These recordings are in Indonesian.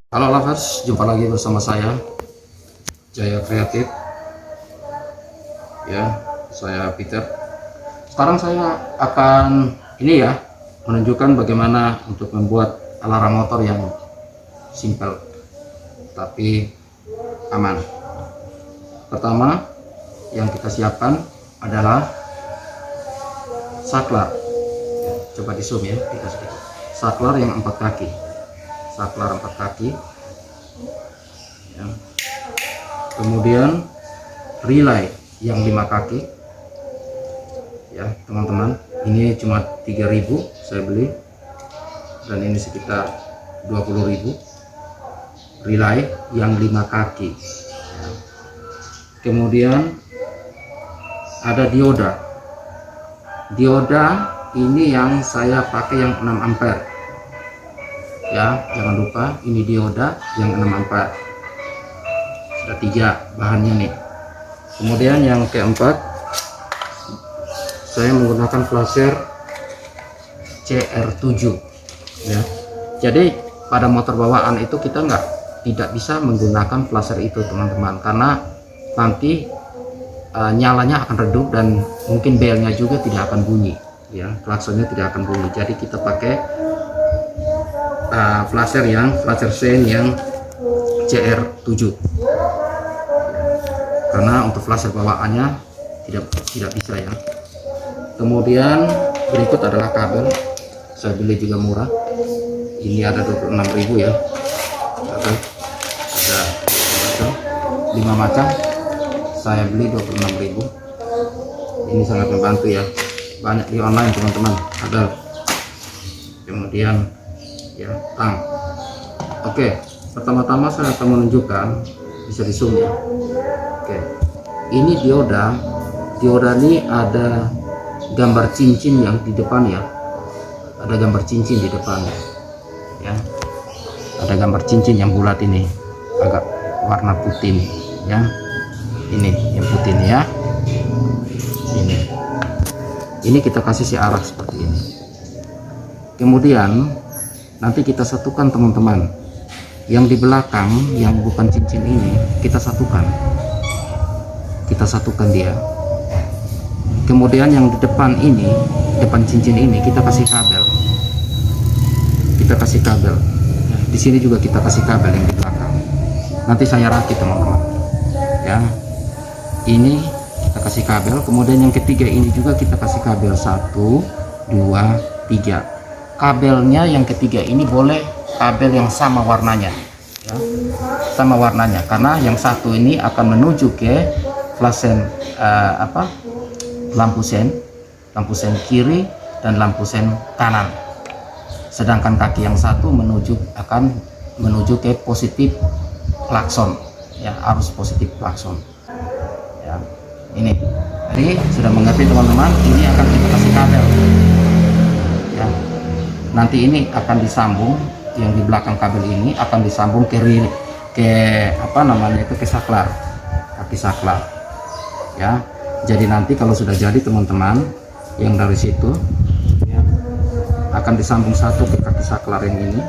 Halo lovers, jumpa lagi bersama saya Jaya Kreatif. Ya, saya Peter. Sekarang saya akan menunjukkan bagaimana untuk membuat alarm motor yang simple tapi aman. Pertama yang kita siapkan adalah saklar. Coba di zoom ya, saklar yang 4 kaki. Saklar 4 kaki ya. Kemudian relay yang 5 kaki ya teman-teman, ini cuma 3.000 saya beli, dan ini sekitar 20.000. relay yang 5 kaki ya. Kemudian ada dioda ini yang saya pakai yang 6 ampere ya, jangan lupa ini dioda yang 6 ampere. Sudah 3 bahannya nih. Kemudian yang keempat, saya menggunakan flasher CR7 ya. Jadi pada motor bawaan itu kita tidak bisa menggunakan flasher itu teman-teman, karena nanti nyalanya akan redup dan mungkin belnya juga tidak akan bunyi ya, klaksonnya tidak akan bunyi. Jadi kita pakai flasher sen yang CR7, karena untuk flasher bawaannya tidak bisa ya. Kemudian berikut adalah kabel, saya beli juga murah, ini ada 26.000 ya. Ada 5 macam, saya beli 26.000. Ini sangat membantu ya, banyak di online teman-teman ada. Kemudian ya, tang. Oke, pertama-tama saya akan menunjukkan, bisa di zoom ya. Oke, ini dioda ini ada gambar cincin yang di depan ya, ada gambar cincin di depannya ya, ada gambar cincin yang bulat ini, agak warna putih nih ya, ini yang putih nih ya, ini kita kasih si arah seperti ini. Kemudian nanti kita satukan teman-teman, yang di belakang yang bukan cincin ini kita satukan dia. Kemudian yang di depan ini, depan cincin ini kita kasih kabel, di sini juga kita kasih kabel yang di belakang. Nanti saya rakit teman-teman ya, ini kita kasih kabel. Kemudian yang ketiga ini juga kita kasih kabel, 1 2 3. kabelnya yang ketiga ini boleh kabel yang sama warnanya ya, sama warnanya, karena yang satu ini akan menuju ke flashen lampu sen kiri dan lampu sen kanan, sedangkan kaki yang satu akan menuju ke positif klakson ya, arus positif klakson ya. Ini jadi sudah mengerti teman-teman, ini akan kita kasih kabel ya. Nanti ini akan disambung, yang di belakang kabel ini akan disambung ke saklar, kaki saklar ya. Jadi nanti kalau sudah jadi teman-teman, yang dari situ ya, akan disambung satu ke kaki saklar yang ini,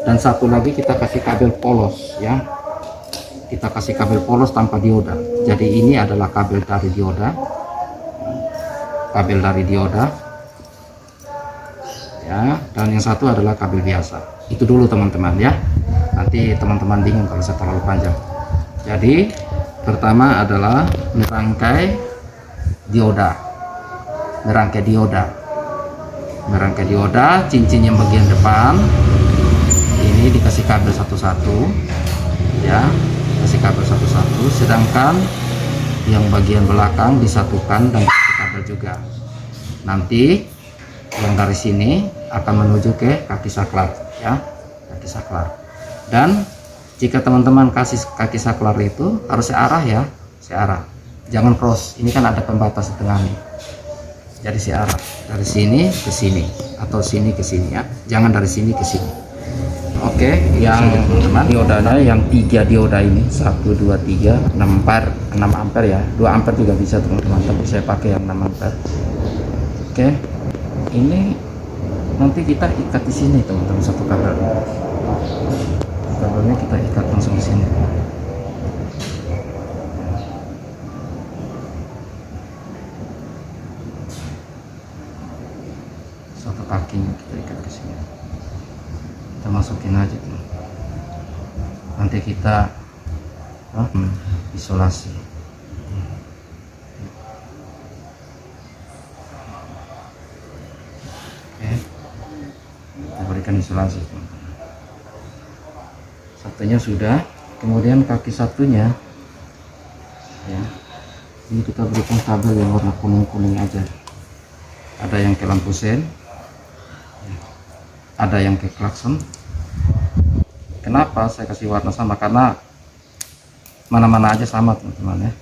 dan satu lagi kita kasih kabel polos ya, kita kasih kabel polos tanpa dioda. Jadi ini adalah kabel dari dioda ya, dan yang satu adalah kabel biasa. Itu dulu teman-teman ya, nanti teman-teman bingung kalau saya terlalu panjang. Jadi pertama adalah merangkai dioda, cincin yang bagian depan ini dikasih kabel satu-satu ya, kasih kabel satu-satu, sedangkan yang bagian belakang disatukan dan kasih kabel juga. Nanti yang dari sini akan menuju ke kaki saklar ya, kaki saklar. Dan jika teman-teman kasih kaki saklar itu harus searah ya, searah, jangan cross. Ini kan ada pembatas di tengah nih, jadi searah dari sini ke sini atau sini ke sini ya, jangan dari sini ke sini. Oke, yang teman-teman diodanya yang 3 dioda ini 1 2 3 6 ampere, 6 ampere ya, 2 ampere juga bisa teman-teman, tapi saya pakai yang 6 ampere. Oke, ini nanti kita ikat di sini teman-teman, satu kabelnya kita ikat langsung di sini. Satu kakinya kita ikat ke sini, kita masukin aja tuh. Nanti kita isolasi. Oke, kita berikan isolasi teman-teman. Satunya sudah, kemudian kaki satunya ya, ini kita berikan kabel yang warna kuning-kuning aja. Ada yang ke lampu sen, ada yang ke klakson. Kenapa saya kasih warna sama? Karena mana-mana aja sama teman-teman ya,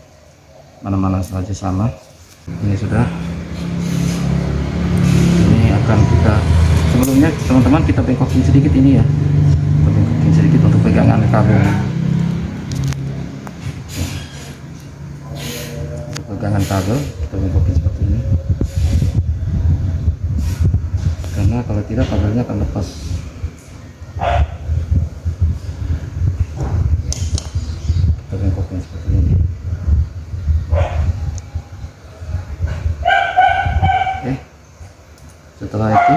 mana-mana saja sama. Ini sudah, ini akan kita, sebelumnya teman-teman kita bengkokin sedikit ini ya, kita bengkokin sedikit untuk pegangan kabel. Untuk pegangan kabel kita bengkokin seperti ini, karena kalau tidak kabelnya akan lepas. Kita bengkokin seperti ini. Oke, setelah itu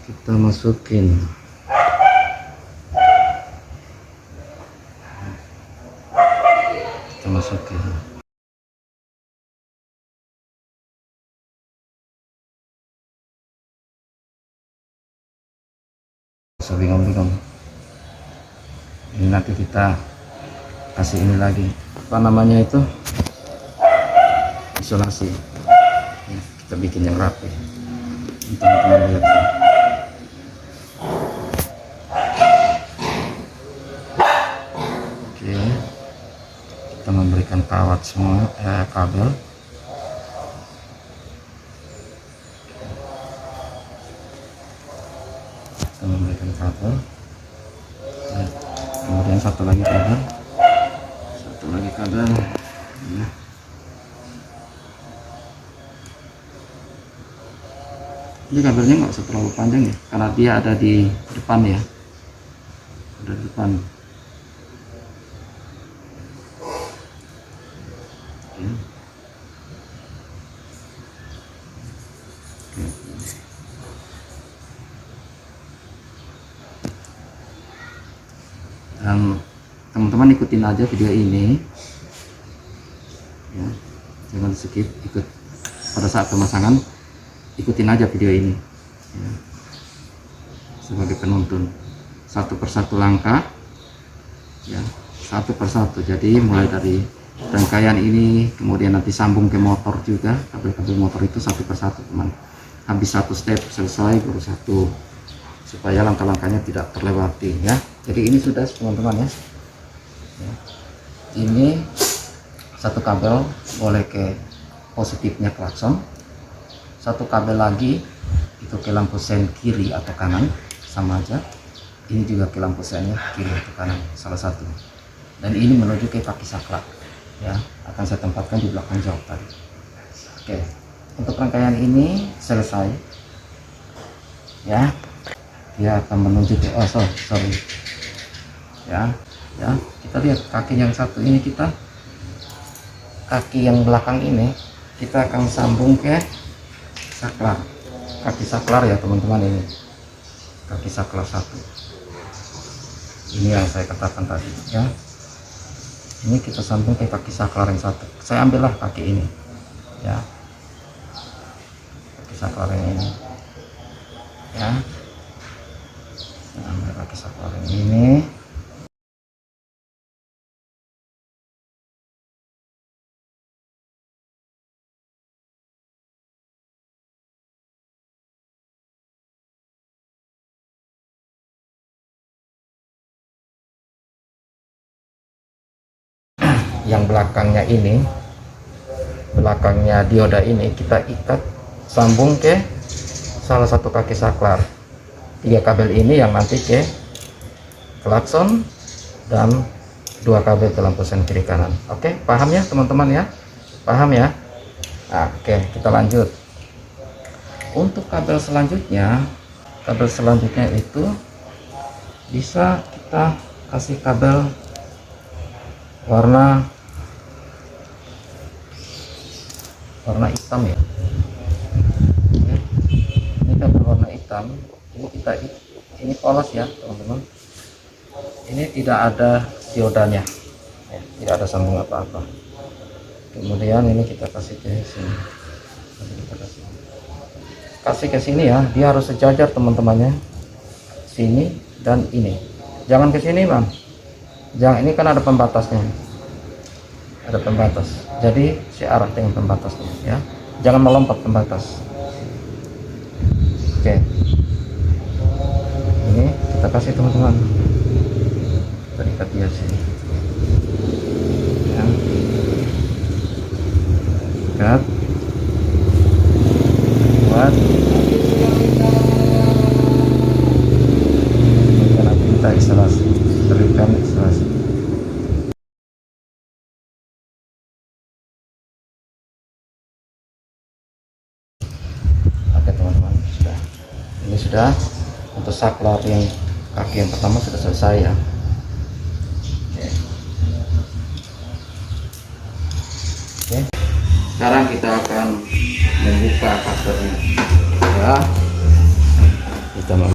kita masukin bingung-bingung. Ini nanti kita kasih ini lagi, apa namanya itu, isolasi ya, kita bikin yang rapi. Teman-teman lihat ya. Oke, kita memberikan kawat semua kabel. Kita memberikan kabel ya. Kemudian satu lagi kabel ya. Ini kabelnya nggak usah terlalu panjang ya, karena dia ada di depan ya, ada di depan ya. Dan teman-teman ikutin aja video ini ya, jangan skip, ikut pada saat pemasangan, ikutin aja video ini ya, sebagai penuntun satu persatu langkah ya, satu persatu. Jadi mulai dari rangkaian ini, kemudian nanti sambung ke motor juga, kabel-kabel motor itu satu persatu teman, habis satu step selesai baru satu, supaya langkah-langkahnya tidak terlewati ya. Jadi ini sudah teman-teman ya. Ini satu kabel boleh ke positifnya klakson, satu kabel lagi itu ke lampu sen kiri atau kanan, sama aja. Ini juga ke lampu sennya kiri atau kanan, salah satu. Dan ini menuju ke kaki saklar ya, akan saya tempatkan di belakang jok tadi. Oke, untuk rangkaian ini selesai ya. Dia akan menuju ke sorry ya, kita lihat kaki yang satu ini, kita kaki yang belakang ini kita akan sambung ke saklar, kaki saklar ya teman-teman. Ini kaki saklar satu, ini yang saya katakan tadi ya, Ini kita sambung ke kaki saklar yang satu. Saya ambillah kaki ini ya, kaki saklar yang ini ya. Saya ambil kaki saklar yang ini. Yang belakangnya ini, belakangnya dioda ini kita ikat sambung ke salah satu kaki saklar. 3 kabel ini yang nanti ke klakson dan 2 kabel ke lampu sen kiri kanan. Oke, paham ya teman-teman ya? Paham ya? Nah, oke, kita lanjut. Untuk kabel selanjutnya itu bisa kita kasih kabel warna hitam ya. Ini kabel warna hitam. Ini polos ya teman-teman. Ini tidak ada diodanya ya, tidak ada sambung apa-apa. Kemudian ini kita kasih ke sini. Kita kasih ke sini ya, dia harus sejajar teman-temannya, sini dan ini. Jangan ke sini bang, jangan, ini kan ada pembatasnya, ada pembatas, jadi searah dengan pembatasnya ya, jangan melompat pembatas. Oke, ini kita kasih teman-teman, kita ikat dia sini ya. Ikat buat nanti kita instalasi, berikan instalasi. Oke teman-teman, ini sudah untuk saklar yang kaki yang pertama sudah selesai ya. Oke. Sekarang kita akan membuka kasarnya ya. Kita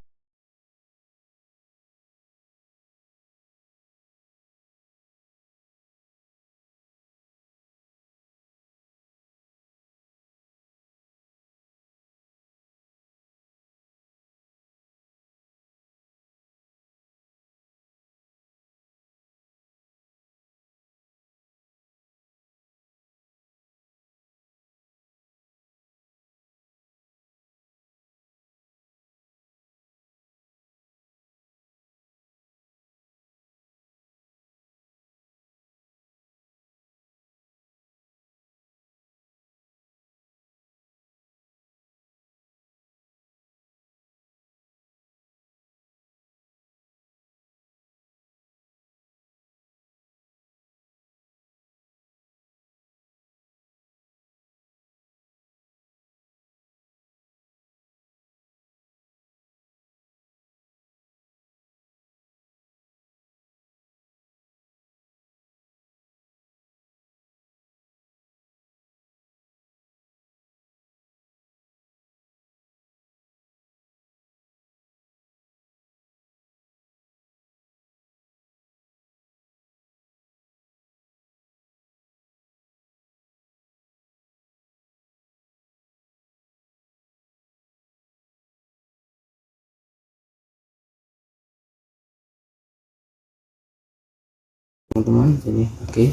teman-teman, ini oke,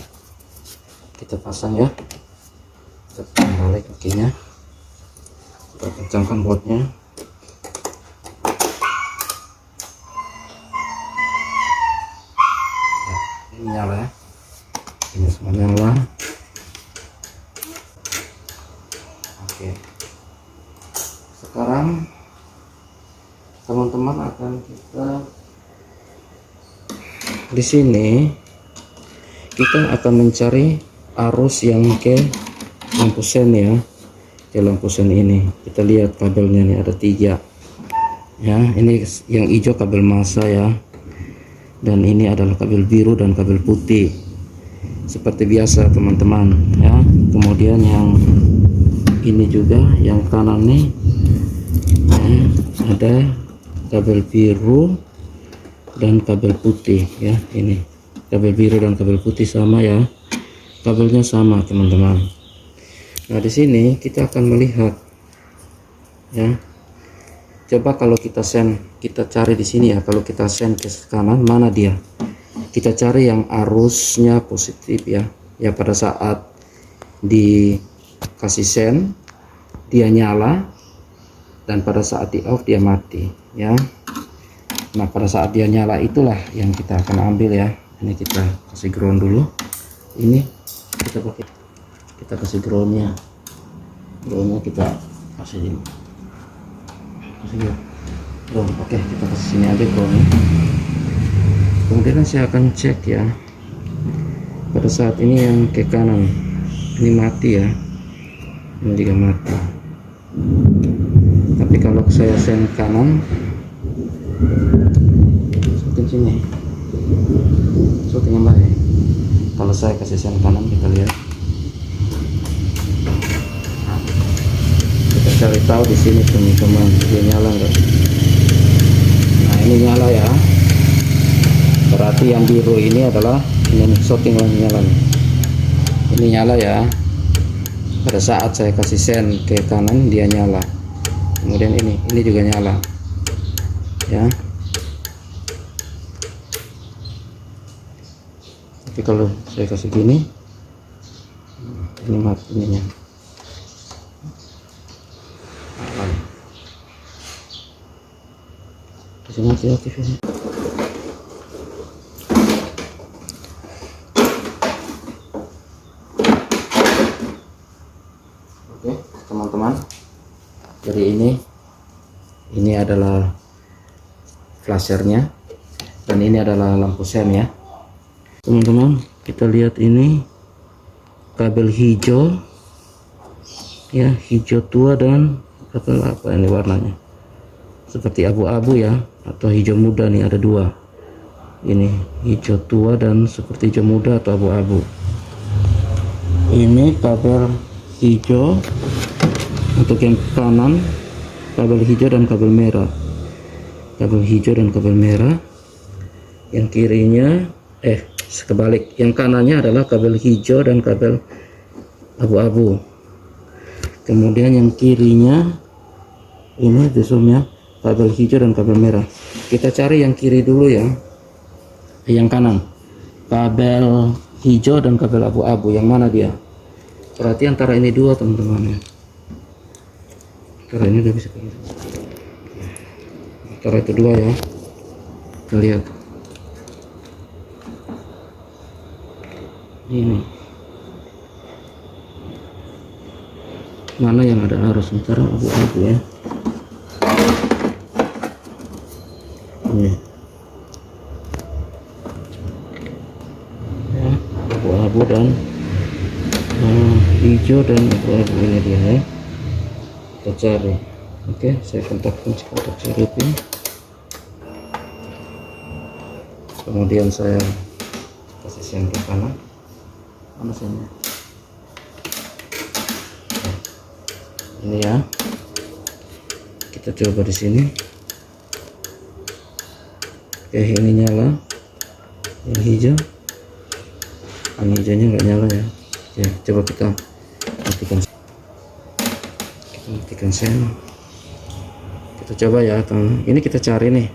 kita pasang ya, kita balik kakinya, kita kencangkan bautnya. Ya, ini nyala ya, ini semua nyala. Oke, sekarang teman-teman akan kita di sini kita akan mencari arus yang ke lampu sen ya, ke lampu sen ini. Kita lihat kabelnya nih ada 3 ya, ini yang hijau kabel massa ya, dan ini adalah kabel biru dan kabel putih seperti biasa teman-teman ya. Kemudian yang ini juga yang kanan nih ya, ada kabel biru dan kabel putih ya, ini kabel biru dan kabel putih sama ya, kabelnya sama teman-teman. Nah di sini kita akan melihat ya, coba kalau kita send, kita cari di sini ya, kalau kita send ke kanan mana dia, kita cari yang arusnya positif ya, ya pada saat dikasih send dia nyala, dan pada saat di off dia mati ya. Nah pada saat dia nyala itulah yang kita akan ambil ya. Ini kita kasih ground dulu, ini kita kasih groundnya kita kasih ini, ground. Oke, kita kasih sini aja groundnya. Kemudian saya akan cek ya, pada saat ini yang ke kanan ini mati ya, ini juga mati. Tapi kalau saya send kanan, shooting sini, shooting yang baik. Kalau saya kasih send kanan, kita lihat, kita cari tahu di sini teman-teman, dia nyala enggak? Nah ini nyala ya, berarti yang biru ini adalah ini shooting lagi nyala nih. Ini nyala ya, pada saat saya kasih send ke kanan dia nyala. Kemudian ini juga nyala ya. Tapi kalau saya kasih gini, ini mati ininya. Di sini aktif ini. Oke teman-teman, jadi ini adalah flashernya, dan ini adalah lampu sen ya teman-teman. Kita lihat ini kabel hijau ya, hijau tua dan apa ini warnanya seperti abu-abu ya, atau hijau muda nih, ada dua, ini hijau tua dan seperti hijau muda atau abu-abu. Ini kabel hijau untuk yang kanan, kabel hijau dan kabel merah, kabel hijau dan kabel merah. Yang kirinya kebalik, yang kanannya adalah kabel hijau dan kabel abu-abu. Kemudian yang kirinya ini di zoomnya kabel hijau dan kabel merah. Kita cari yang kiri dulu ya, yang kanan kabel hijau dan kabel abu-abu, yang mana dia? Berarti antara ini dua teman-teman ya, antara ini udah bisa kayak gitu, antara itu dua ya. Kita lihat ini mana yang ada arus, antara abu-abu ya. Ini ya, abu-abu dan hijau dan abu-abu, ini dia ya. Kita cari. Oke, saya kontakkan kontak seripin, kemudian saya kasih sen ke kanan. Mana sennya? Ini ya, kita coba di sini. Oke, ini nyala, yang hijau, yang hijaunya nggak nyala ya. Oke, coba kita matikan sen. Kita coba ya teman, ini kita cari nih,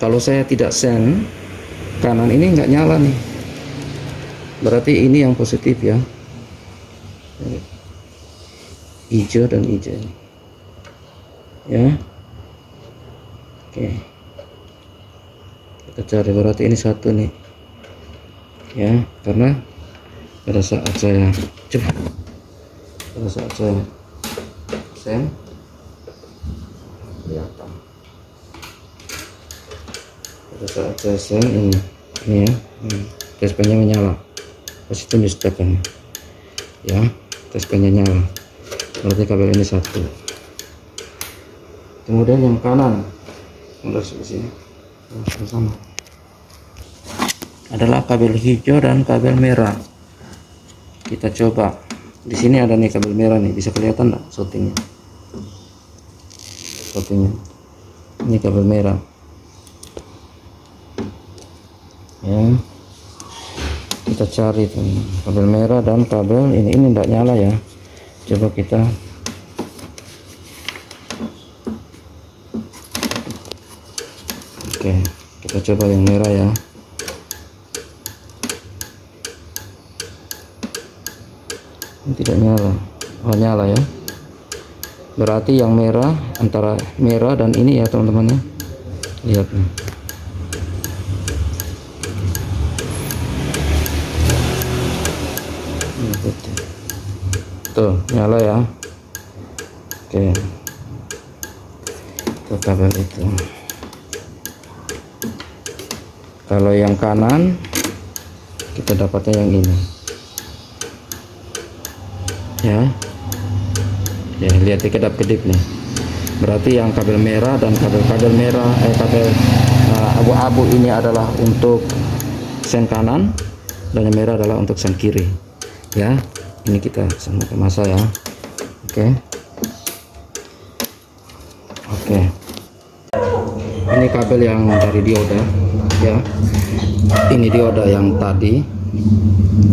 kalau saya tidak sen kanan ini nggak nyala nih, berarti ini yang positif ya, hijau dan hijau ya. Oke, kita cari, berarti ini satu nih ya, karena pada saat saya sen kelihatan, pada saat saya sen ini ya, TSP-nya menyala, positif disediakan ya, TSP-nya nyala, berarti kabel ini satu. Kemudian yang kanan mundur ke sini sama, adalah kabel hijau dan kabel merah. Kita coba di sini, ada nih kabel merah nih, bisa kelihatan nggak shootingnya? Ini kabel merah ya, Kita cari tuh kabel merah dan kabel ini tidak nyala ya. Coba kita oke, kita coba yang merah ya. Ini tidak nyala. Oh, nyala ya. Berarti yang merah, antara merah dan ini ya teman-teman ya. Lihat nih. Tuh nyala ya. Oke, itu kabel itu. Kalau yang kanan kita dapatnya yang ini ya. Ya, lihat kedap-kedip nih. Berarti yang kabel merah dan kabel merah kabel abu-abu ini adalah untuk sen kanan dan yang merah adalah untuk sen kiri ya. Ini kita sama ke masa ya. Oke, ini kabel yang dari dioda ya. Ini dioda yang tadi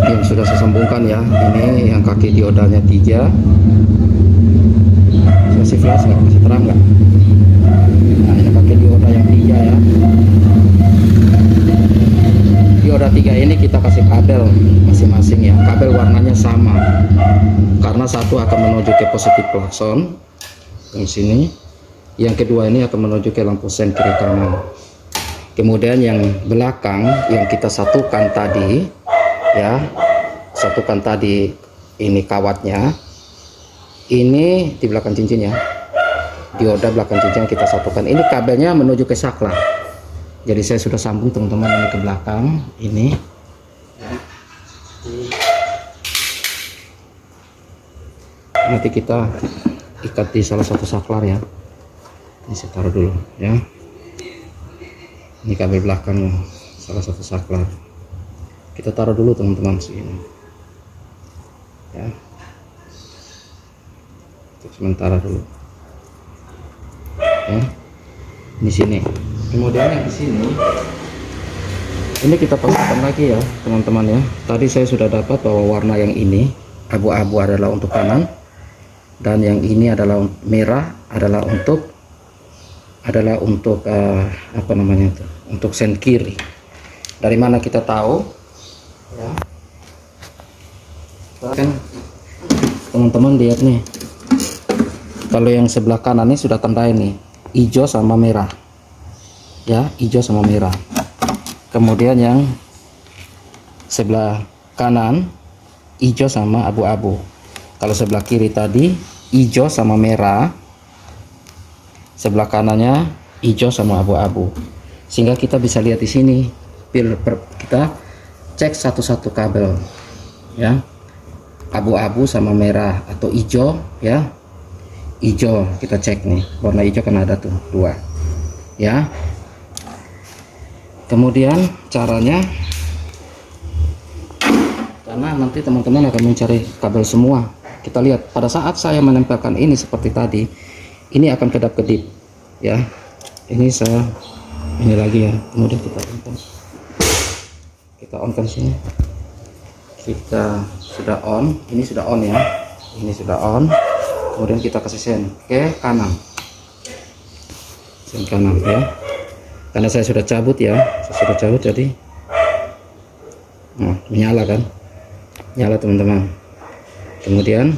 yang sudah saya sambungkan ya. Ini yang kaki diodanya 3. Masih flash nggak, masih terang nggak? Nah, ini pakai dioda yang 3 ya. Dioda 3 ini kita kasih kabel masing-masing ya. Kabel warnanya sama karena satu akan menuju ke positif klakson di sini, yang kedua ini akan menuju ke lampu sen kiri kanan. Kemudian yang belakang yang kita satukan tadi ya, satukan tadi ini kawatnya, ini di belakang cincin ya, dioda belakang cincin kita satukan. Ini kabelnya menuju ke saklar, jadi saya sudah sambung teman-teman ini ke belakang ini. Nanti kita ikat di salah satu saklar ya. Ini saya taruh dulu ya. Ini kabel belakang salah satu saklar. Kita taruh dulu teman-teman sini ya. Untuk sementara dulu ya. Di sini. Kemudian yang di sini ini kita pasangkan lagi ya teman-teman ya. Tadi saya sudah dapat bahwa warna yang ini abu-abu adalah untuk kanan dan yang ini adalah merah adalah untuk apa namanya itu, untuk sen kiri. Dari mana kita tahu ya? Kan teman-teman lihat nih, kalau yang sebelah kanan ini sudah tanda ini hijau sama merah ya, hijau sama merah. Kemudian yang sebelah kanan hijau sama abu-abu. Kalau sebelah kiri tadi hijau sama merah, sebelah kanannya hijau sama abu-abu. Sehingga kita bisa lihat di sini, kita cek satu-satu kabel ya, abu-abu sama merah atau hijau ya. Hijau kita cek nih, warna hijau kan ada tuh 2 ya. Kemudian caranya, karena nanti teman-teman akan mencari kabel semua, kita lihat pada saat saya menempelkan ini seperti tadi, ini akan kedap-kedip ya. Ini saya ini lagi ya. Kemudian kita on kan sini, kita sudah on, ini sudah on ya, ini sudah on. Kemudian kita kasih sen ke kanan, sen kanan ya, karena saya sudah cabut ya, jadi menyala kan, nyala teman-teman. Kemudian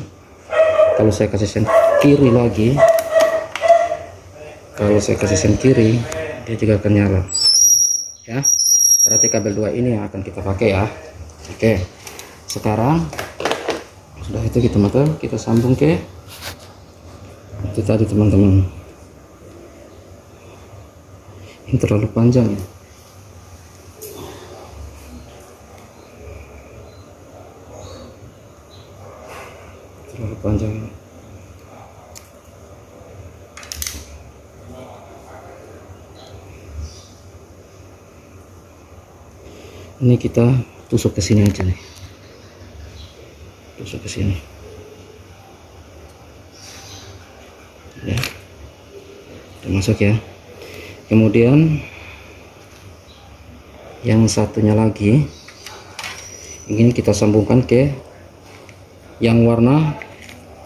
kalau saya kasih sen kiri lagi, kalau saya kasih sen kiri, dia juga akan nyala ya. Berarti kabel 2 ini yang akan kita pakai ya. Oke, sekarang sudah itu kita sambung ke itu tadi teman-teman. Ini terlalu panjang ya, ini kita tusuk ke sini aja nih, tusuk ke sini ya, udah masuk ya. Kemudian yang satunya lagi Ini kita sambungkan ke yang warna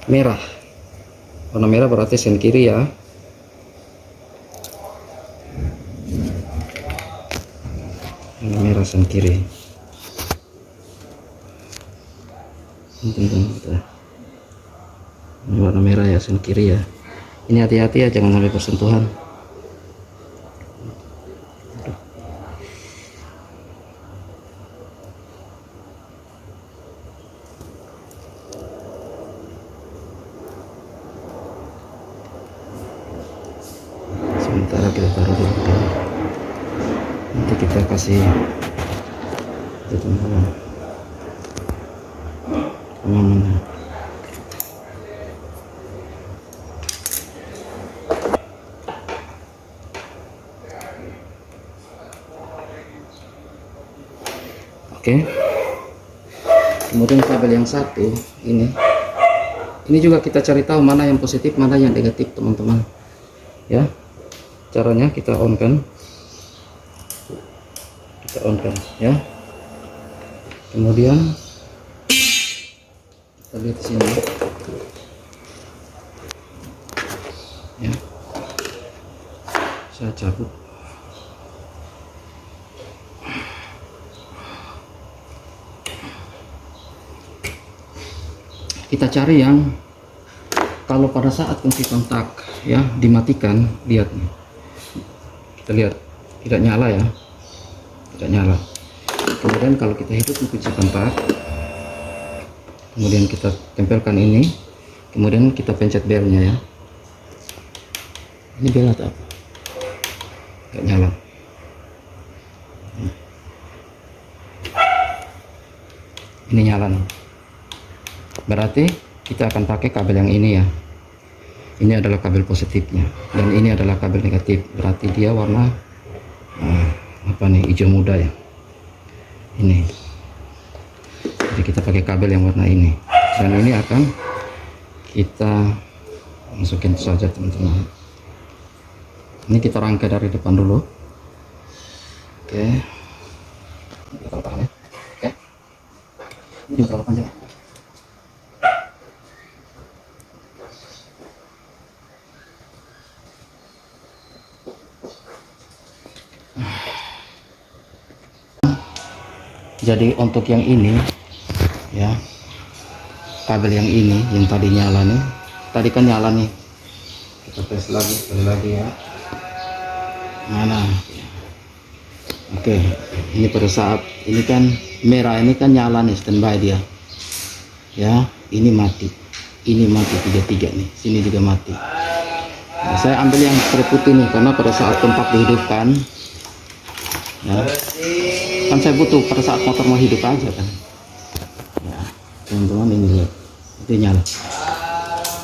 merah. Warna merah berarti sen kiri ya. Warna merah sen kiri. Ini warna merah ya, sen kiri ya. Ini hati-hati ya, jangan sampai bersentuhan. Sementara kita taruh dulu, nanti kita kasih itu teman-teman pengamannya. Oke, kemudian kabel yang satu ini juga kita cari tahu mana yang positif mana yang negatif teman-teman ya. Caranya kita on kan ya, kemudian kita lihat di sini ya, saya cabut. Kita cari yang kalau pada saat kunci kontak ya dimatikan, lihat nih, kita lihat tidak nyala ya, tidak nyala. Kemudian kalau kita hidup kunci kontak, kemudian kita tempelkan ini, kemudian kita pencet belnya ya. Ini bel atau apa? Tidak nyala. Ini nyala nih. Berarti kita akan pakai kabel yang ini ya. Ini adalah kabel positifnya dan ini adalah kabel negatif. Berarti dia warna apa nih, hijau muda ya. Ini. Jadi kita pakai kabel yang warna ini dan ini akan kita masukin saja teman-teman. Ini kita rangkai dari depan dulu. Oke. Kita letakkan ya. Oke. Ini berapa panjang? Jadi untuk yang ini ya, kabel yang ini yang tadi nyala nih, tadi kan nyala nih, kita tes lagi sekali lagi ya, mana. Oke, ini pada saat ini kan merah, ini kan nyala nih, standby dia ya. Ini mati, ini mati, tiga nih, sini juga mati. Nah, saya ambil yang putih nih karena pada saat kontak dihidupkan ya, kan saya butuh pada saat motor mau hidup aja kan ya teman-teman. Ini lihat itu nyala.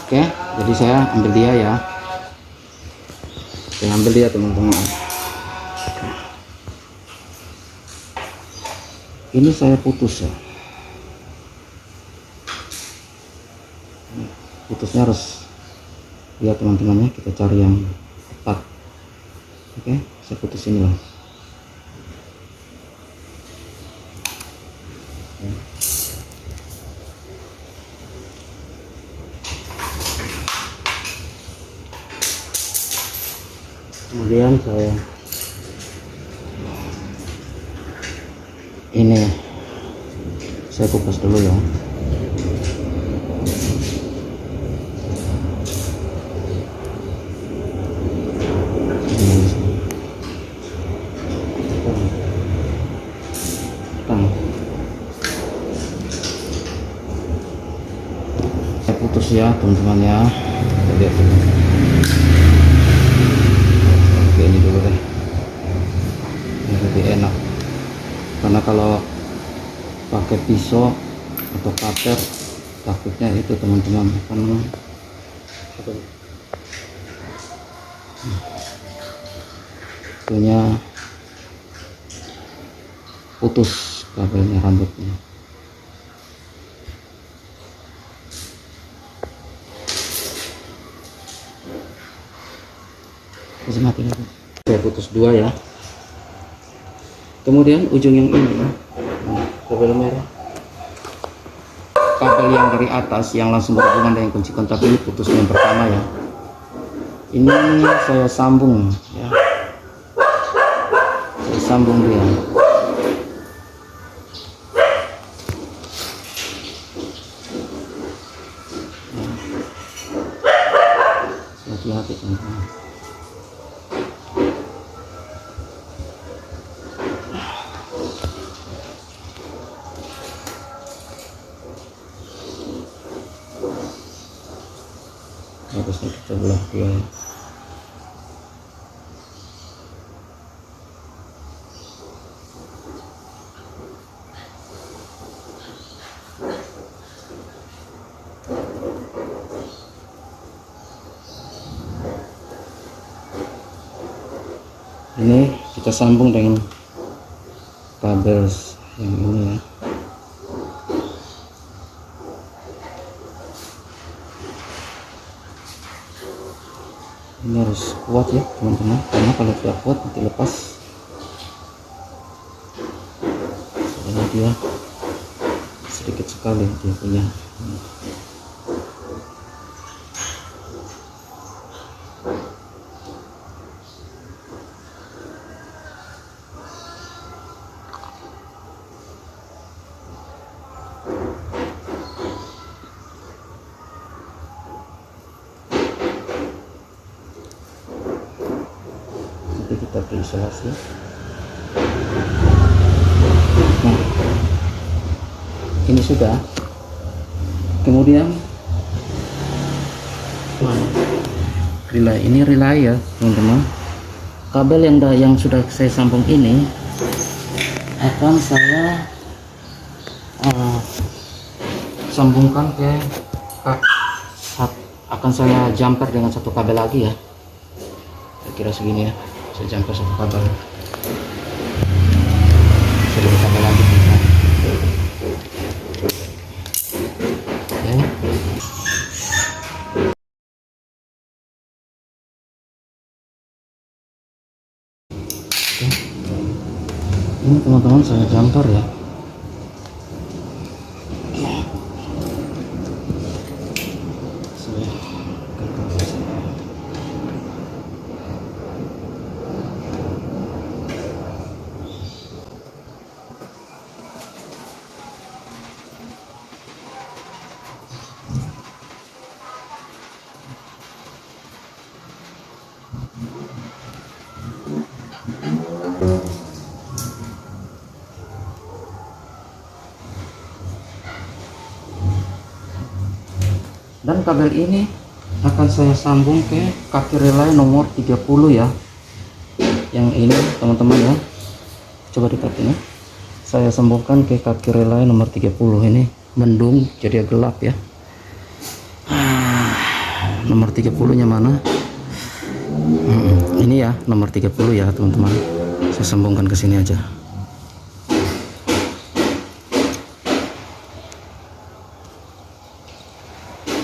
Oke, jadi saya ambil dia ya, saya ambil dia teman-teman. Ini saya putus ya, putusnya harus lihat teman-temannya, kita cari yang tepat. Oke, saya putus ini lah. Kemudian saya kupas dulu ya. Saya putus ya teman-teman ya. Kita lihat dulu. Oke, ini dulu deh, ini lebih enak karena kalau pakai pisau atau cutter takutnya itu teman-teman punya putus kabelnya, rambutnya. Bisa mati lagi. Saya putus dua ya. Kemudian ujung yang ini ya, kabel merah kabel yang dari atas yang langsung berhubungan dengan kunci kontak ini putus yang pertama ya. Ini saya sambung ya, saya sambung dia. Hati-hati teman-teman. Harusnya kita belah dia. Ini kita sambung dengan kabel yang ini ya. Ini harus kuat ya teman-teman, karena kalau tidak kuat nanti lepas. Soalnya dia sedikit sekali dia punya. Kita berisolasi. Nah, ini sudah. Kemudian relay, ini relay ya teman-teman. Kabel yang sudah saya sambung ini akan saya sambungkan ke akan saya jumper dengan satu kabel lagi ya. Kira segini ya. Saya jumper satu kabel, saya beri kabel lagi ya. Ini teman-teman saya jumper ya. Dan kabel ini akan saya sambung ke kaki relay nomor 30 ya. Yang ini teman-teman ya, coba dekat ini, saya sambungkan ke kaki relay nomor 30. Ini mendung jadi gelap ya. Nomor 30 nya mana? Ini ya nomor 30 ya teman-teman, saya sambungkan ke sini aja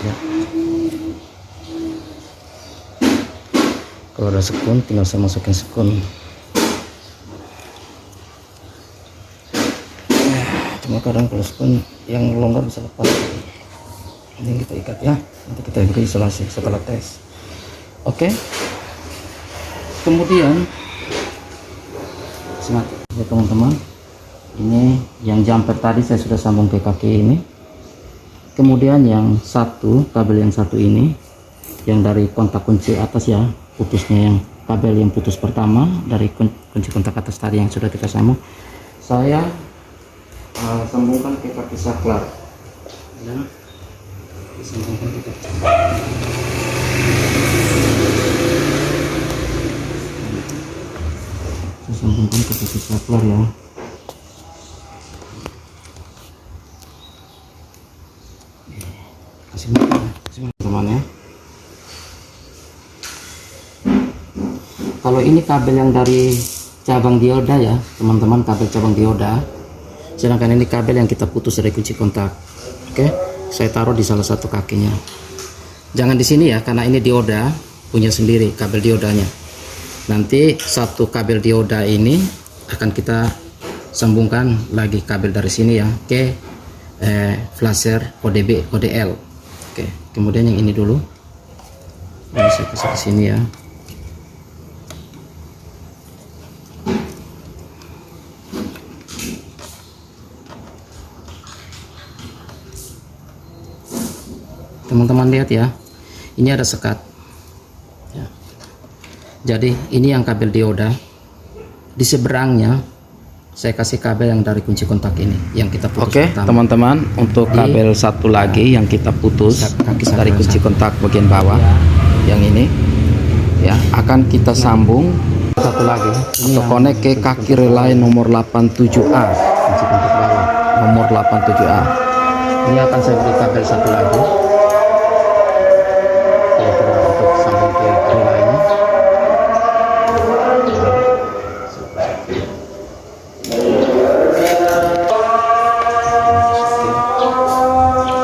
ya. Kalau ada sekun tinggal saya masukin sekun. Cuma kadang kalau sekun yang longgar bisa lepas. Ini kita ikat ya, nanti kita beri isolasi setelah tes. Oke. Kemudian ya teman-teman, ini yang jumper tadi saya sudah sambung ke kaki ini. Kemudian yang satu, kabel yang satu ini yang dari kontak kunci atas ya, putusnya yang kabel yang putus pertama dari kunci kontak atas tadi yang sudah kita sambung, saya sambungkan ke kaki saklar ya. Disambungkan ke kaki. Saya sambungkan ke kaki saklar ya. Kasih teman ya. Kalau ini kabel yang dari cabang dioda ya teman-teman, kabel cabang dioda, sedangkan ini kabel yang kita putus dari kunci kontak. Oke, saya taruh di salah satu kakinya, jangan di sini ya, karena ini dioda punya sendiri kabel diodanya. Nanti satu kabel dioda ini akan kita sambungkan lagi kabel dari sini ya ke flasher kode B, kode L. Oke, kemudian yang ini dulu. Ini saya kasih ke sini ya. Teman-teman lihat ya, ini ada sekat ya. Jadi ini yang kabel dioda, di seberangnya saya kasih kabel yang dari kunci kontak ini yang kita putus. Oke teman-teman, untuk kabel satu lagi yang kita putus dari kunci kontak bagian bawah yang ini ya, akan kita sambung satu lagi untuk connect ke kaki relay nomor 87A, kunci kontak bawah nomor 87A. Ini akan saya beri kabel satu lagi untuk sambung ke relaynya.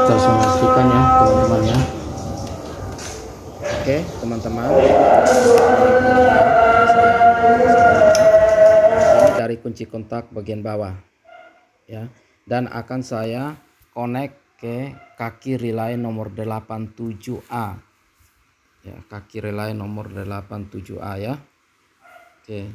Terus memastikan ya teman-teman ya. Oke teman-teman, ini dari kunci kontak bagian bawah ya, dan akan saya connect ke kaki relay nomor 87A ya, kaki relay nomor 87A ya. Oke.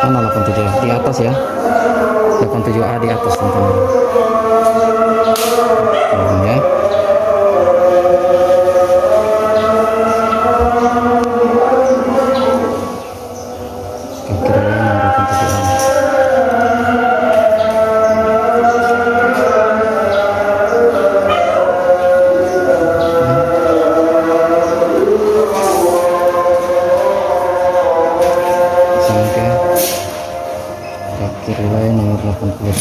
Mana 87 di atas ya, 87A di atas teman-teman ya. Kaki relay nomor 87A. Kaki relay nomor 87A.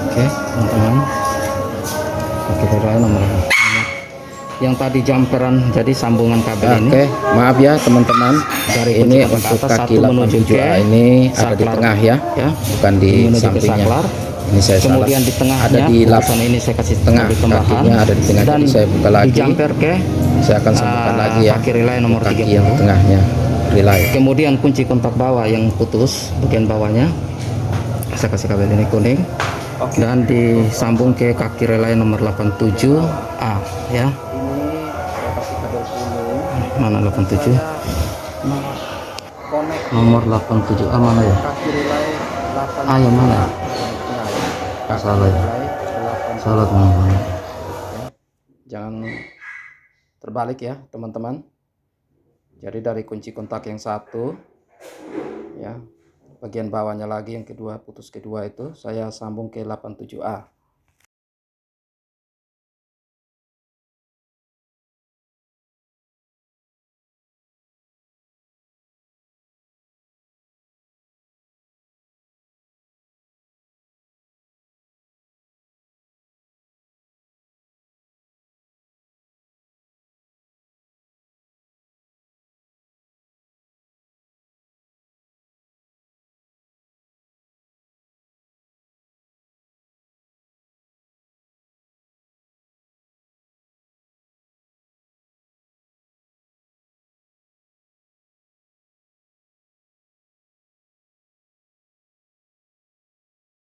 Oke teman-teman, kaki relay nomor 87A. Yang tadi jumperan jadi sambungan kabel ini. Oke, maaf ya teman-teman, dari ini untuk kaki 87A ini ada di tengah ya, bukan di sampingnya. Ini saya kemudian salah. Di tengahnya ada di lapan ini saya kasih tengah, kakinya ada di tengah, dan jadi saya buka lagi, dijumper ke saya akan sambungkan lagi ya, kaki relay nomor 3 yang tengahnya relay. Kemudian kunci kontak bawah yang putus bagian bawahnya saya kasih kabel ini kuning. Oke. Dan disambung ke kaki relay nomor 87A ya. Ini saya kasih kabel kuning. Mana 87? Nomor 87A mana ya? Kaki relay 8. Yang mana? Salah ya, salah teman-teman. Jangan terbalik ya teman-teman. Jadi dari kunci kontak yang satu ya, bagian bawahnya lagi yang kedua, putus kedua itu saya sambung ke 87A.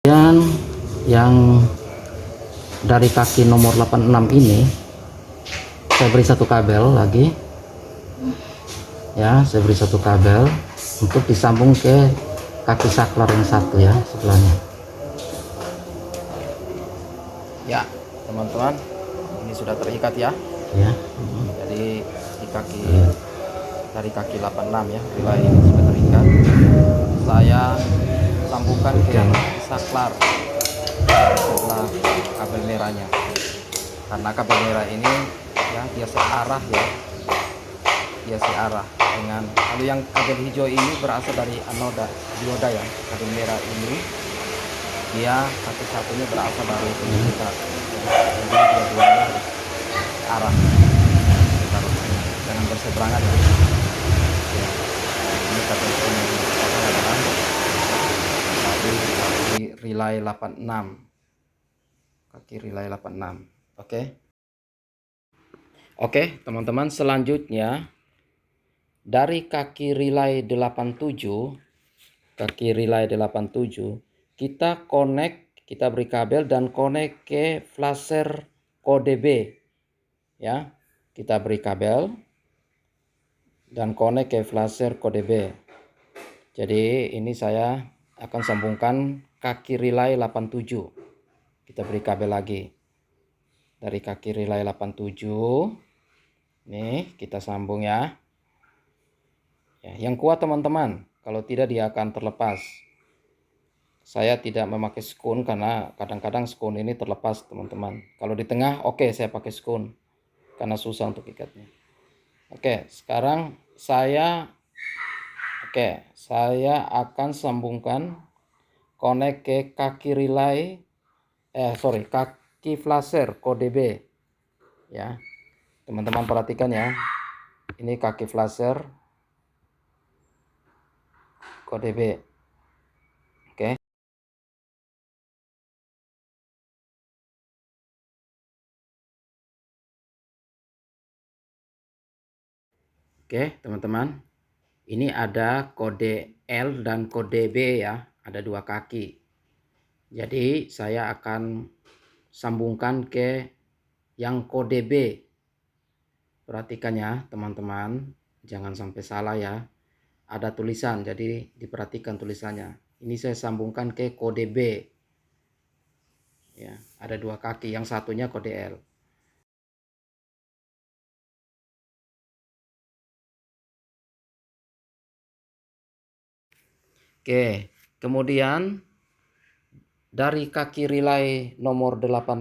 Dan yang dari kaki nomor 86 ini saya beri satu kabel lagi ya, saya beri satu kabel untuk disambung ke kaki saklar yang satu ya sebelahnya ya teman-teman. Ini sudah terikat ya, jadi di kaki dari kaki 86 ya, relay ini sudah terikat. Saya sambungkan ke saklar sebelah kabel merahnya, karena kabel merah ini ya dia searah ya, dia searah dengan, lalu yang kabel hijau ini berasal dari anoda dioda ya. Kabel merah ini dia satu-satunya berasal dari pengikat, jadi dua-duanya harus arah, jangan berseberangan ya. Ini kabel ini adalah dari kaki relay 86, kaki relay 86. Oke teman-teman, selanjutnya dari kaki relay 87, kaki relay 87 kita connect, kita beri kabel dan connect ke flasher kode B ya. Kita beri kabel dan connect ke flasher kode B. Jadi ini saya akan sambungkan kaki relay 87. Kita beri kabel lagi dari kaki relay 87. Nih kita sambung ya. Yang kuat teman-teman, kalau tidak dia akan terlepas. Saya tidak memakai skun karena kadang-kadang skun ini terlepas teman-teman. Kalau di tengah oke, saya pakai skun karena susah untuk ikatnya. Sekarang saya akan sambungkan connect ke kaki relay kaki flasher kode B ya. Teman-teman perhatikan ya. Ini kaki flasher kode B. Oke, teman-teman. Ini ada kode L dan kode B ya, ada dua kaki. Jadi saya akan sambungkan ke yang kode B. Perhatikan ya teman-teman, jangan sampai salah ya. Ada tulisan, jadi diperhatikan tulisannya. Ini saya sambungkan ke kode B. Ya, ada dua kaki, yang satunya kode L. Oke, kemudian dari kaki relay nomor 85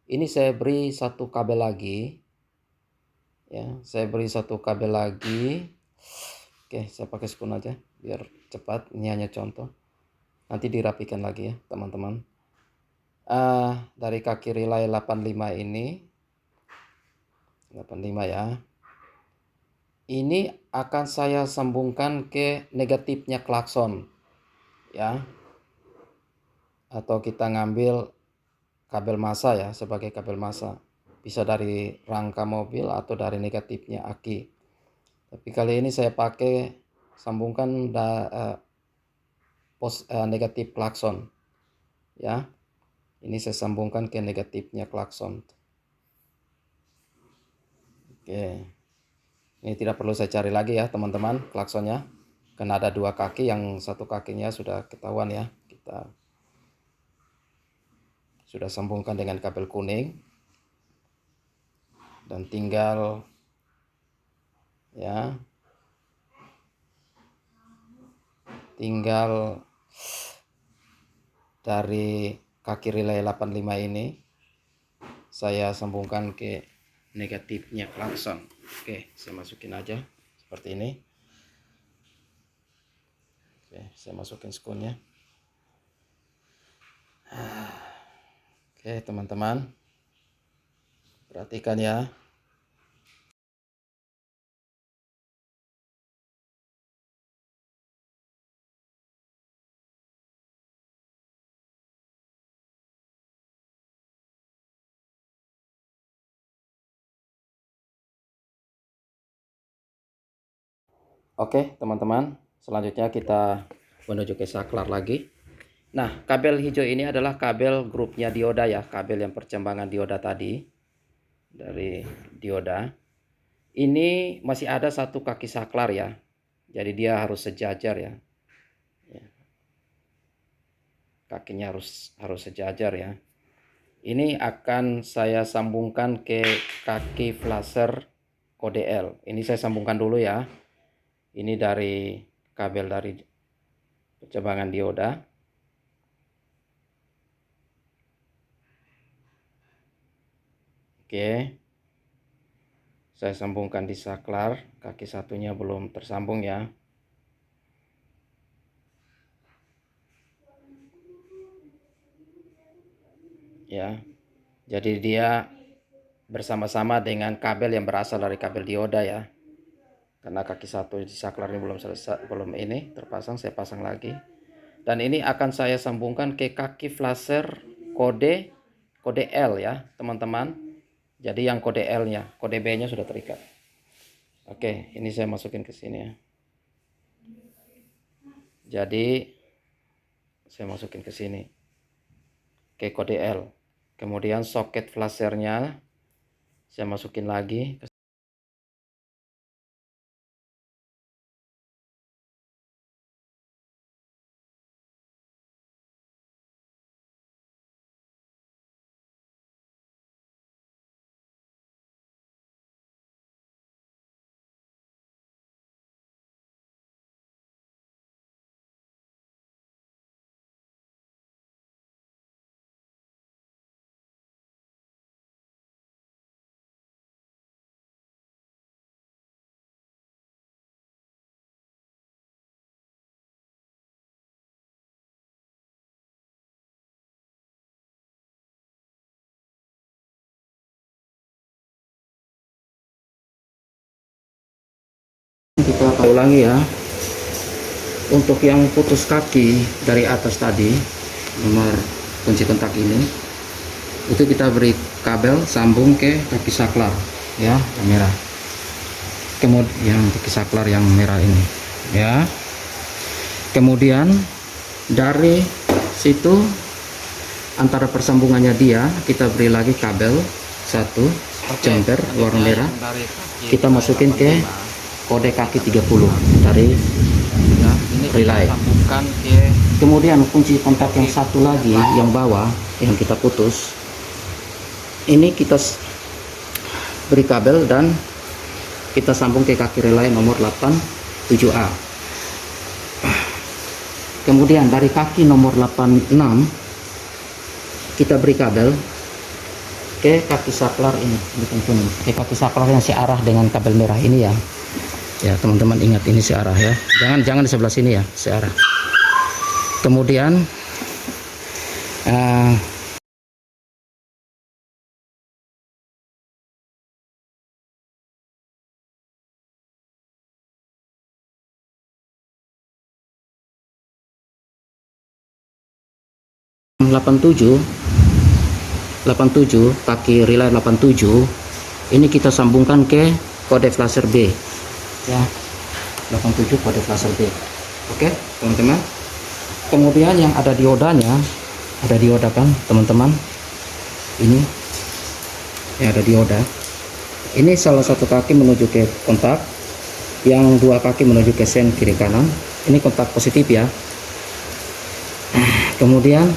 ini saya beri satu kabel lagi ya, saya beri satu kabel lagi. Oke, saya pakai spoon aja biar cepat, ini hanya contoh, nanti dirapikan lagi ya teman-teman. Dari kaki relay 85 ini 85 ya, ini akan saya sambungkan ke negatifnya klakson ya, atau kita ngambil kabel massa ya, sebagai kabel massa, bisa dari rangka mobil atau dari negatifnya aki. Tapi kali ini saya pakai sambungkan negatif klakson ya. Ini saya sambungkan ke negatifnya klakson. Oke, ini tidak perlu saya cari lagi ya teman-teman klaksonnya, karena ada dua kaki, yang satu kakinya sudah ketahuan ya. Kita sudah sambungkan dengan kabel kuning dan tinggal ya, tinggal dari kaki relay 85 ini saya sambungkan ke negatifnya klakson. Oke, saya masukin aja seperti ini. Oke, saya masukin skunnya. Oke teman-teman, perhatikan ya. Oke teman-teman, selanjutnya kita menuju ke saklar lagi. Nah, kabel hijau ini adalah kabel grupnya dioda ya, kabel yang percambangan dioda tadi, dari dioda. Ini masih ada satu kaki saklar ya, jadi dia harus sejajar ya. Kakinya harus sejajar ya. Ini akan saya sambungkan ke kaki flasher kode L. Ini saya sambungkan dulu ya. Ini dari kabel dari pencabangan dioda. Oke. Saya sambungkan di saklar, kaki satunya belum tersambung ya. Ya. Jadi dia bersama-sama dengan kabel yang berasal dari kabel dioda ya. Karena kaki satu di saklar ini belum selesai, belum ini terpasang, saya pasang lagi. Dan ini akan saya sambungkan ke kaki flasher kode L ya, teman-teman. Jadi yang kode L-nya, kode B-nya sudah terikat. Oke, ini saya masukin ke sini ya. Jadi saya masukin ke sini. Ke kode L. Kemudian soket flashernya saya masukin lagi. Kita ulangi ya. Untuk yang putus kaki dari atas tadi, nomor kunci kontak ini, itu kita beri kabel sambung ke kaki saklar ya, yang merah. Kemudian kaki saklar yang merah ini ya. Kemudian dari situ antara persambungannya dia kita beri lagi kabel satu jumper warna merah, kita masukin ke kode kaki 30 dari relay. Kemudian kunci kontak yang satu lagi yang bawah yang kita putus, ini kita beri kabel dan kita sambung ke kaki relay nomor 87A. Kemudian dari kaki nomor 86 kita beri kabel ke kaki saklar ini, ke kaki saklar yang searah dengan kabel merah ini ya. Ya teman-teman ingat, ini searah ya, jangan di sebelah sini ya, searah. Kemudian ...87 kaki relay 87 ini kita sambungkan ke kode flasher B ya, 87 kode flasher B. Oke teman-teman. Kemudian yang ada diodanya, ada dioda kan teman-teman, ini ya ada dioda. Ini salah satu kaki menuju ke kontak, yang dua kaki menuju ke sen kiri kanan. Ini kontak positif ya. Kemudian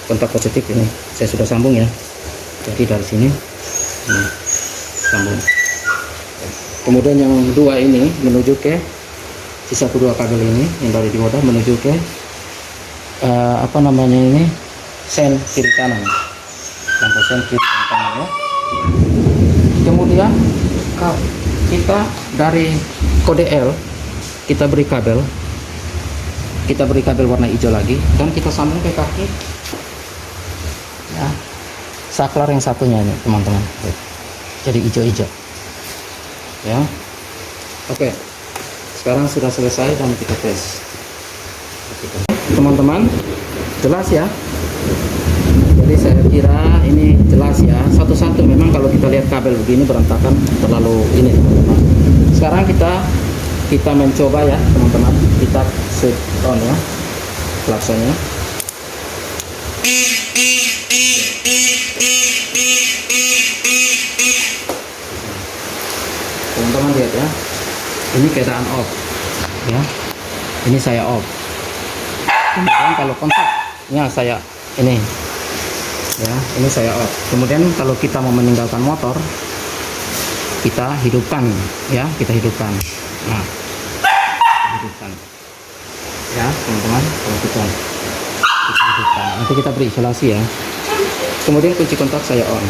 kontak positif ini saya sudah sambung ya, jadi dari sini ini sambung. Kemudian yang dua ini menuju ke sisa kedua kabel ini yang dari dioda menuju ke apa namanya ini, sen kiri kanan, lampu sen kiri kanan ya. Kemudian kita dari kode L kita beri kabel warna hijau lagi dan kita sambung ke kaki ya, saklar yang satunya ini teman-teman, jadi hijau-hijau ya. Oke, sekarang sudah selesai dan kita tes teman-teman. Jelas ya, jadi saya kira ini jelas ya. Satu-satu memang kalau kita lihat kabel begini berantakan, terlalu ini teman-teman. Sekarang kita mencoba ya teman-teman, kita switch on ya klaksonnya. Teman-teman lihat ya, ini keadaan off ya, ini saya off. Kemudian kalau kontaknya saya ini ya, ini saya off. Kemudian kalau kita mau meninggalkan motor kita hidupkan ya, kita hidupkan. Nah, hidupkan ya teman-teman, kalau kita hidupkan, nanti kita beri isolasi ya. Kemudian kunci kontak saya on.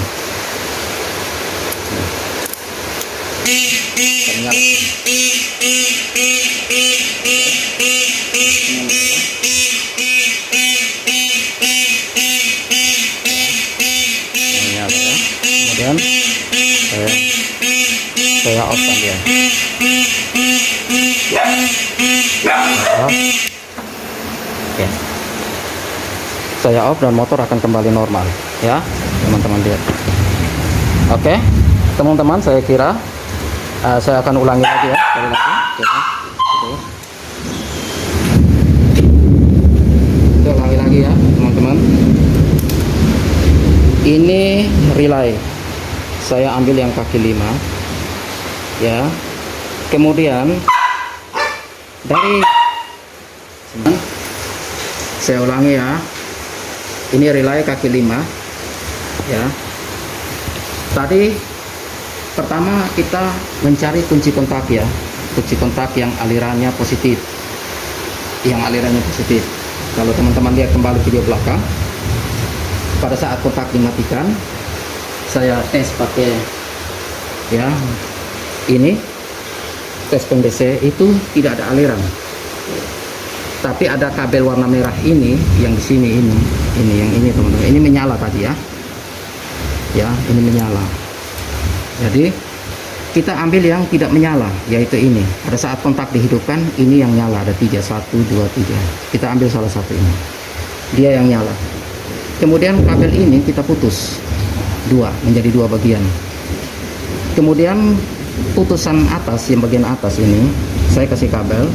Kemudian saya off kan dia. Oke. Saya off dan motor akan kembali normal ya, teman-teman lihat. Oke, teman-teman, saya kira saya akan ulangi lagi ya, sekali lagi. Oke, ulangi lagi ya, teman-teman. Ini relay. Saya ambil yang kaki 5 ya. Kemudian dari saya ulangi ya. Ini relay kaki 5 ya. Tadi pertama kita mencari kunci kontak ya, kunci kontak yang alirannya positif, Kalau teman-teman lihat kembali video belakang, pada saat kontak dimatikan, saya tes pakai ya, ini tes peng-DC itu tidak ada aliran, tapi ada kabel warna merah ini yang di sini, ini yang ini teman-teman, ini menyala tadi ya, ini menyala. Jadi kita ambil yang tidak menyala, yaitu ini. Pada saat kontak dihidupkan, ini yang nyala, ada 3, 1, 2, 3. Kita ambil salah satu ini, dia yang nyala. Kemudian kabel ini kita putus menjadi 2 bagian. Kemudian putusan atas, yang bagian atas ini saya kasih kabel,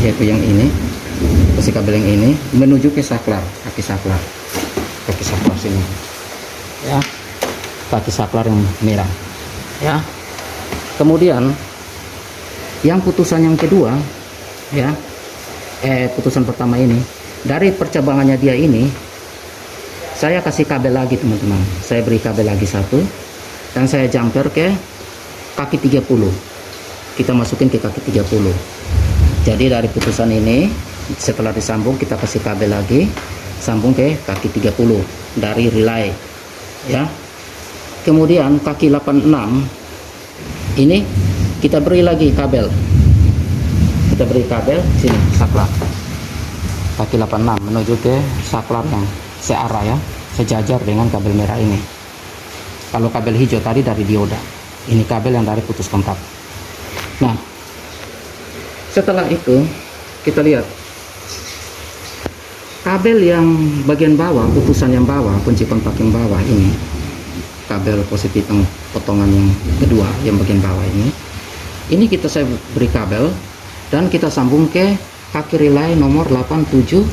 yaitu yang ini, kasih kabel yang ini menuju ke saklar, kaki saklar sini ya, kaki saklar yang merah ya. Kemudian yang putusan yang kedua ya, putusan pertama ini, dari percabangannya dia ini saya kasih kabel lagi teman-teman, saya beri kabel lagi 1 dan saya jumper ke kaki 30, kita masukin ke kaki 30. Jadi dari putusan ini setelah disambung, kita kasih kabel lagi, sambung ke kaki 30 dari relay ya. Kemudian kaki 86 ini kita beri lagi kabel, sini saklar, kaki 86 menuju ke saklar yang searah ya, sejajar dengan kabel merah ini. Kalau kabel hijau tadi dari dioda, ini kabel yang dari putus kontak. Nah, setelah itu kita lihat kabel yang bagian bawah, putusan yang bawah, kunci kontak yang bawah ini, kabel positif yang potongan yang kedua yang bagian bawah ini kita saya beri kabel dan kita sambung ke kaki relay nomor 87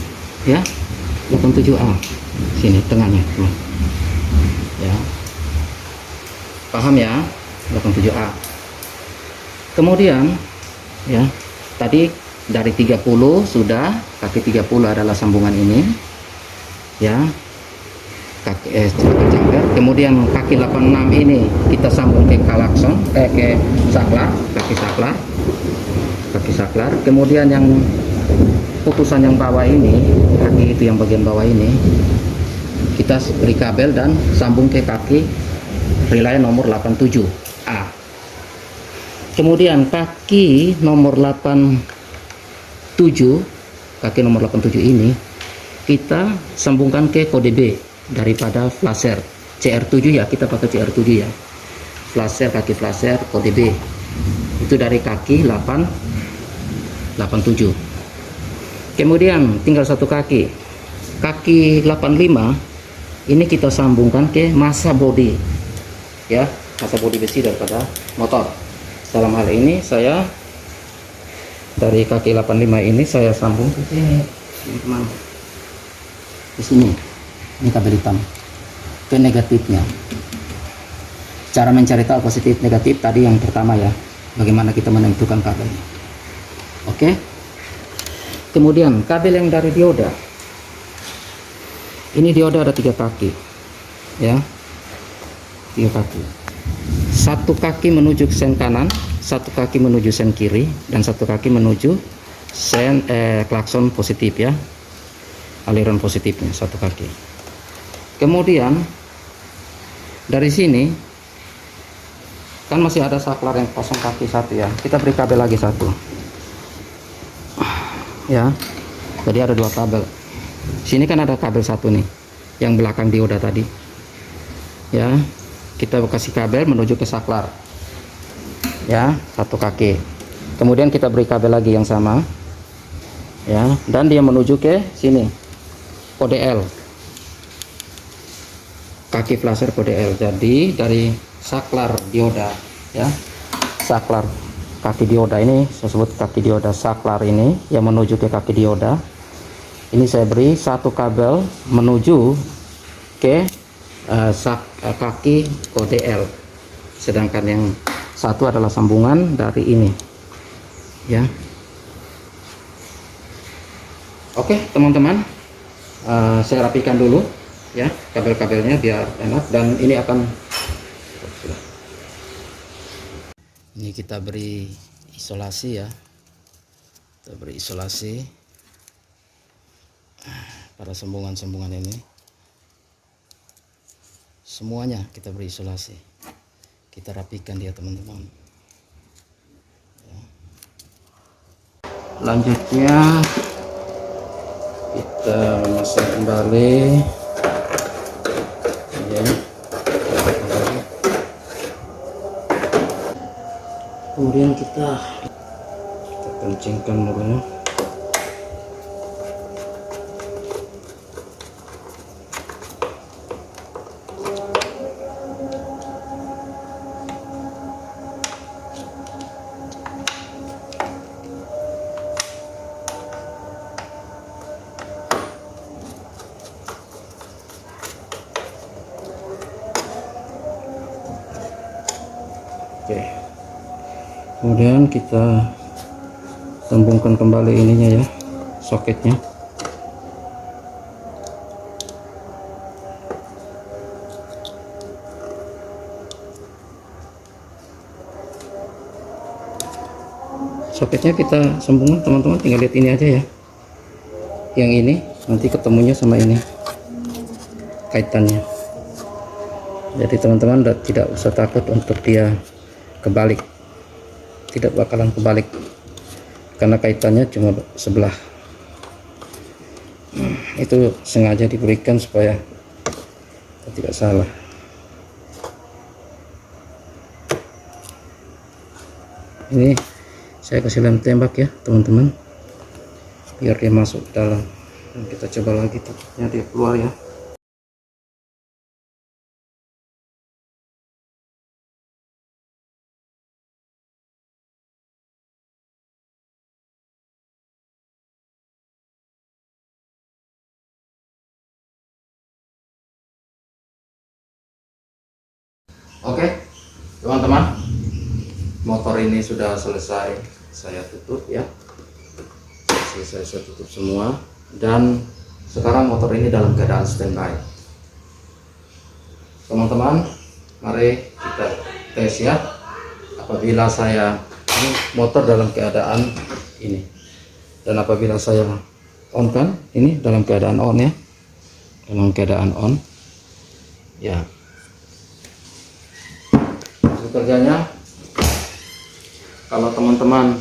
ya, 87A sini tengahnya ya, paham ya, 87A. Kemudian ya, tadi dari 30 sudah, kaki 30 adalah sambungan ini ya, kaki jangkar. Kemudian kaki 86 ini kita sambung ke klakson, ke saklar, kaki saklar. Kemudian yang putusan yang bawah ini, kaki itu yang bagian bawah ini, kita beri kabel dan sambung ke kaki relay nomor 87A. Kemudian kaki nomor 87, ini kita sambungkan ke kode B daripada flasher CR7 ya, kita pakai CR7 ya, flasher, kaki flasher kode B itu dari kaki 87. Kemudian tinggal satu kaki 85 ini kita sambungkan ke massa body ya, massa body besi daripada motor. Dalam hal ini saya dari kaki 85 ini saya sambung ke sini teman-teman, di sini, ini kabel hitam ke negatifnya. Cara mencari tahu positif negatif tadi yang pertama ya, bagaimana kita menentukan kabelnya. Oke. Kemudian kabel yang dari dioda, ini dioda ada 3 kaki ya, 3 kaki. satu kaki menuju sen kanan, satu kaki menuju sen kiri, dan satu kaki menuju sen klakson positif ya, aliran positifnya satu kaki. Kemudian dari sini kan masih ada saklar yang kosong kaki satu ya, kita beri kabel lagi satu ya. Jadi ada dua kabel. Sini kan ada kabel satu nih yang belakang dioda tadi ya, kita kasih kabel menuju ke saklar ya, satu kaki. Kemudian kita beri kabel lagi yang sama ya, dan dia menuju ke sini kode L, kaki flasher kode L. Jadi dari saklar dioda ya, saklar kaki dioda ini, saya sebut kaki dioda saklar ini yang menuju ke kaki dioda ini, saya beri satu kabel menuju ke kaki kode L, sedangkan yang satu adalah sambungan dari ini ya. Oke teman-teman, saya rapikan dulu ya kabel-kabelnya biar enak, dan ini akan kita beri isolasi ya, kita beri isolasi pada sambungan-sambungan ini, semuanya kita beri isolasi, kita rapikan dia teman-teman ya. Lanjutnya kita memasang kembali ya. Kemudian kita kencingkan dulu. Oke. Kemudian kita sambungkan kembali ininya ya, soketnya. Soketnya kita sambungkan teman-teman, tinggal lihat ini aja ya, yang ini nanti ketemunya sama ini kaitannya. Jadi teman-teman tidak usah takut untuk dia kebalik, tidak bakalan kebalik karena kaitannya cuma sebelah. Itu sengaja diberikan supaya tidak salah. Ini saya kasih lem tembak ya teman-teman, biar dia masuk ke dalam. Kita coba lagi, takutnya dia keluar ya. Oke teman-teman, motor ini sudah selesai saya tutup ya, selesai saya tutup semua, dan sekarang motor ini dalam keadaan standby. Teman-teman, mari kita tes ya. Apabila saya ini motor dalam keadaan ini, dan apabila saya on kan, ini dalam keadaan on ya, dalam keadaan on ya. Kerjanya kalau teman-teman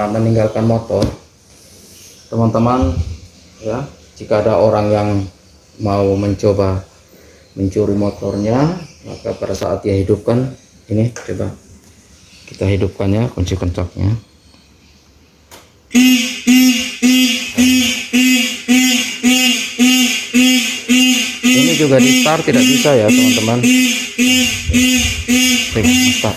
meninggalkan motor, teman-teman ya, jika ada orang yang mau mencoba mencuri motornya, maka pada saat dia hidupkan ini, coba kita hidupkan ya kunci koncaknya. Ini juga di start tidak bisa ya teman-teman. Start.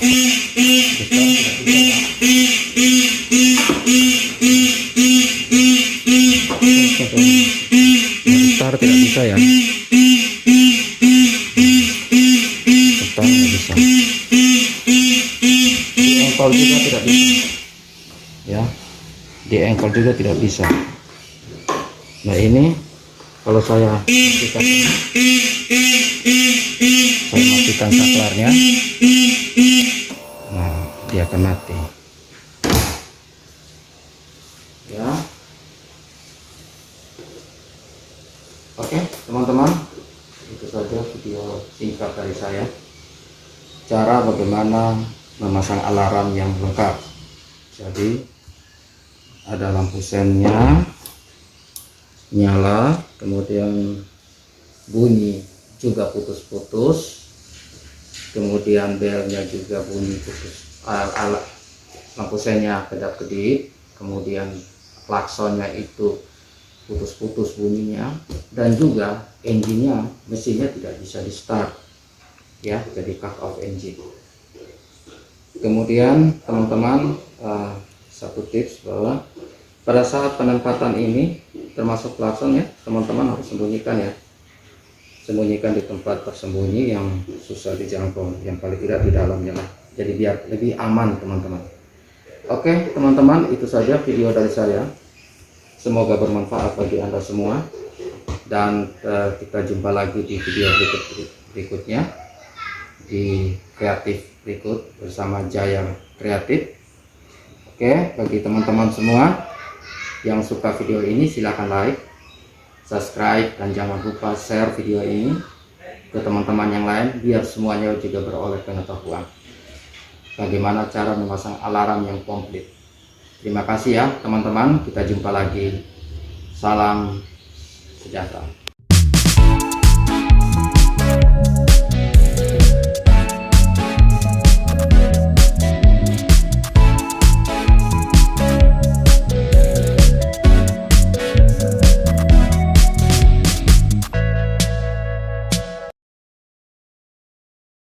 Start tidak bisa ya. Start tidak bisa. Di engkol juga tidak bisa. Ya, di engkol juga tidak bisa. Nah ini Kalau saya matikan saklarnya, nah dia akan mati ya. Oke teman-teman, itu saja video singkat dari saya, cara bagaimana memasang alarm yang lengkap. Jadi ada lampu sennya nyala, kemudian bunyi juga putus-putus, kemudian belnya juga bunyi putus, lampu sennya kedap-kedip, kemudian klaksonnya itu putus-putus bunyinya, dan juga engine-nya, mesinnya tidak bisa di start ya, jadi cut off engine. Kemudian teman-teman, satu tips bahwa pada saat penempatan ini termasuk klakson ya, teman-teman harus sembunyikan ya, sembunyikan di tempat tersembunyi yang susah dijangkau, yang paling tidak di dalamnya lah, jadi biar lebih aman teman-teman. Oke teman-teman, itu saja video dari saya, semoga bermanfaat bagi Anda semua, dan kita jumpa lagi di video berikutnya di kreatif berikut bersama Jaya Kreatif. Oke, bagi teman-teman semua yang suka video ini silahkan like, subscribe, dan jangan lupa share video ini ke teman-teman yang lain biar semuanya juga beroleh pengetahuan bagaimana cara memasang alarm yang komplit. Terima kasih ya teman-teman, kita jumpa lagi. Salam sejahtera.